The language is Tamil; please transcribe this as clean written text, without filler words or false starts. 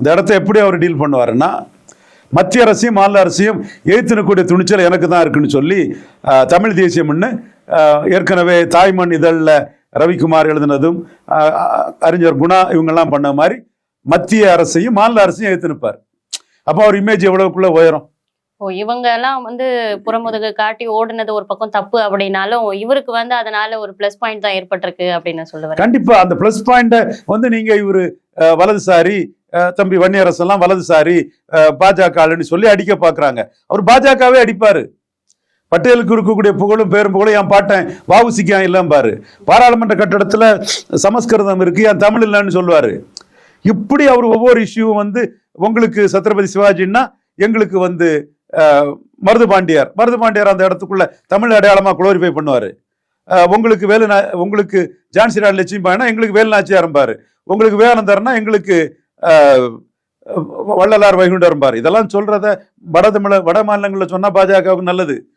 இந்த இடத்த எப்படி அவர் டீல் பண்ணுவாருன்னா, மத்திய அரசையும் மாநில அரசையும் எதிர்த்துக்கூடிய துணிச்சல் எனக்கு தான் இருக்குன்னு சொல்லி தமிழ் தேசியம்னு ஏற்கனவே தாய்மண் இதழில் ரவிக்குமார் எழுதினதும் அறிஞர் குணா இவங்கெல்லாம் பண்ண மாதிரி மத்திய அரசையும் மாநில அரசையும் எதிர்த்து நிற்பார். அப்போ அவர் இமேஜ் எவ்வளவுக்குள்ள உயரும். இவங்க எல்லாம் புறமுதுகு காட்டி ஓடுனது ஒரு பக்கம் தப்பு அப்படின்னாலும் இவருக்கு அதனால ஒரு பிளஸ் பாயிண்ட் தான் ஏற்பட்டிருக்கு அப்படின்னு சொல்லுவார். கண்டிப்பா அந்த பிளஸ் பாயிண்ட நீங்க இவரு வலதுசாரி தம்பி வன்னியரசு எல்லாம் வலதுசாரி பாஜக சொல்லி அடிக்க பாக்குறாங்க. அவர் பாஜகவே அடிப்பாரு. பட்டேலுக்கு இருக்கக்கூடிய புகழும் பேரும் புகழும் என் பாட்டேன் வாவுசிக்கா இல்லம் பாரு. பாராளுமன்ற கட்டடத்துல சமஸ்கிருதம் இருக்கு, என் தமிழ் இல்லைன்னு சொல்லுவாரு. இப்படி அவர் ஒவ்வொரு இஷ்யூவும் உங்களுக்கு சத்ரபதி சிவாஜின்னா எங்களுக்கு மருதுபாண்டியார் அந்த இடத்துக்குள்ள தமிழ் அடையாளமா குளோரிஃபை பண்ணுவாரு. உங்களுக்கு ஜான்சி ராணி லட்சுமிபாய்னா எங்களுக்கு வேலுநாச்சியார், உங்களுக்கு வேலந்தர்னா எங்களுக்கு வள்ளலார் வைகுண்டர். இதெல்லாம் சொல்றத வட மாநிலங்களில் சொன்னா பாஜகவுக்கு நல்லது.